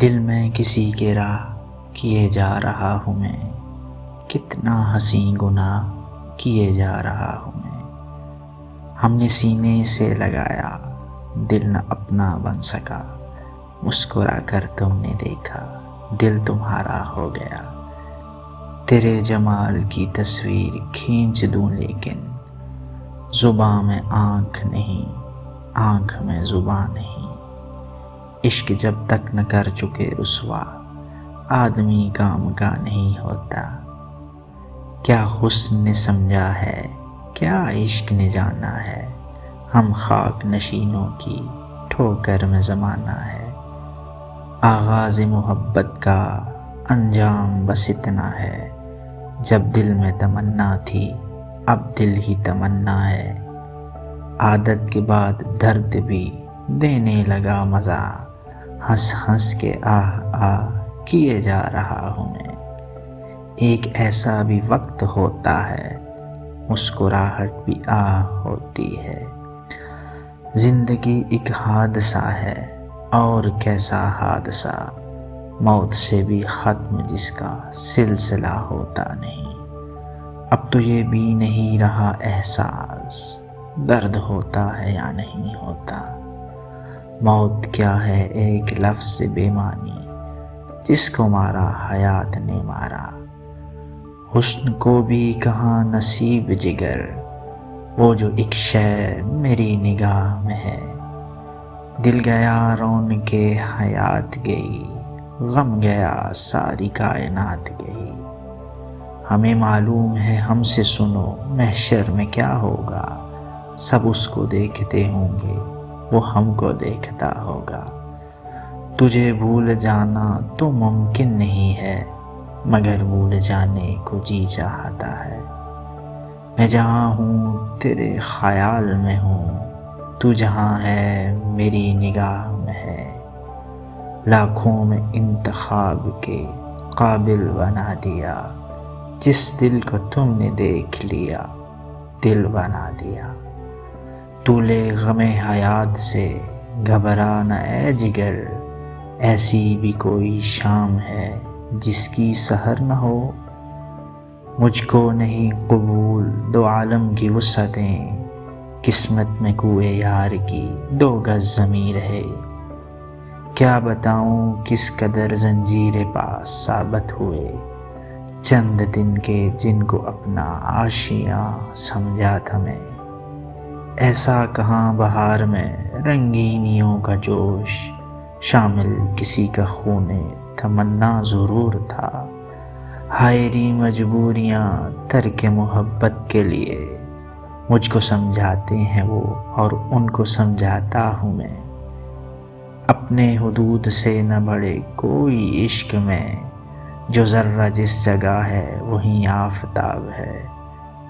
دل میں کسی کے راہ کیے جا رہا ہوں میں، کتنا حسین گناہ کیے جا رہا ہوں میں۔ ہم نے سینے سے لگایا، دل نہ اپنا بن سکا، مسکرا کر تم نے دیکھا، دل تمہارا ہو گیا۔ تیرے جمال کی تصویر کھینچ دوں لیکن زباں میں آنکھ نہیں، آنکھ میں زباں نہیں۔ عشق جب تک نہ کر چکے رسوا، آدمی کام کا نہیں ہوتا۔ کیا حسن نے سمجھا ہے، کیا عشق نے جانا ہے، ہم خاک نشینوں کی ٹھوکر میں زمانہ ہے۔ آغاز محبت کا انجام بس اتنا ہے، جب دل میں تمنا تھی اب دل ہی تمنا ہے۔ عادت کے بعد درد بھی دینے لگا مزہ، ہنس ہنس کے آہ آہ کیے جا رہا ہوں میں۔ ایک ایسا بھی وقت ہوتا ہے، مسکراہٹ بھی آہ ہوتی ہے۔ زندگی ایک حادثہ ہے، اور کیسا حادثہ، موت سے بھی ختم جس کا سلسلہ ہوتا نہیں۔ اب تو یہ بھی نہیں رہا احساس، درد ہوتا ہے یا نہیں ہوتا۔ موت کیا ہے ایک لفظ بے معنی، جس کو مارا حیات نے مارا۔ حسن کو بھی کہاں نصیب جگر، وہ جو ایک شے میری نگاہ میں ہے۔ دل گیا رون کے حیات گئی، غم گیا ساری کائنات گئی۔ ہمیں معلوم ہے ہم سے سنو محشر میں کیا ہوگا، سب اس کو دیکھتے ہوں گے، وہ ہم کو دیکھتا ہوگا۔ تجھے بھول جانا تو ممکن نہیں ہے، مگر بھول جانے کو جی چاہتا ہے۔ میں جہاں ہوں تیرے خیال میں ہوں، تو جہاں ہے میری نگاہ میں ہے۔ لاکھوں میں انتخاب کے قابل بنا دیا، جس دل کو تم نے دیکھ لیا دل بنا دیا۔ تو لے غم حیات سے گھبرا نہ اے جگر، ایسی بھی کوئی شام ہے جس کی سحر نہ ہو۔ مجھ کو نہیں قبول دو عالم کی وسعتیں، قسمت میں کوئے یار کی 2 گز زمیں رہے۔ کیا بتاؤں کس قدر زنجیر پاس ثابت ہوئے، چند دن کے جن کو اپنا آشیاں سمجھا تھا میں۔ ایسا کہاں بہار میں رنگینیوں کا جوش، شامل کسی کا خون تمنا ضرور تھا۔ ہائری مجبوریاں ترک محبت کے لیے، مجھ کو سمجھاتے ہیں وہ اور ان کو سمجھاتا ہوں میں۔ اپنے حدود سے نہ بڑھے کوئی عشق میں، جو ذرہ جس جگہ ہے وہیں آفتاب ہے۔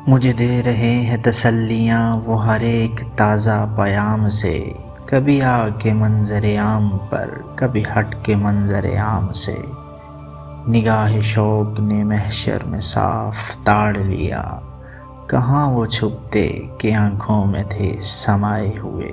مجھے دے رہے ہیں تسلیاں وہ ہر ایک تازہ پیام سے، کبھی آ کے منظر عام پر، کبھی ہٹ کے منظر عام سے۔ نگاہ شوق نے محشر میں صاف تاڑ لیا، کہاں وہ چھپتے کہ آنکھوں میں تھے سمائے ہوئے۔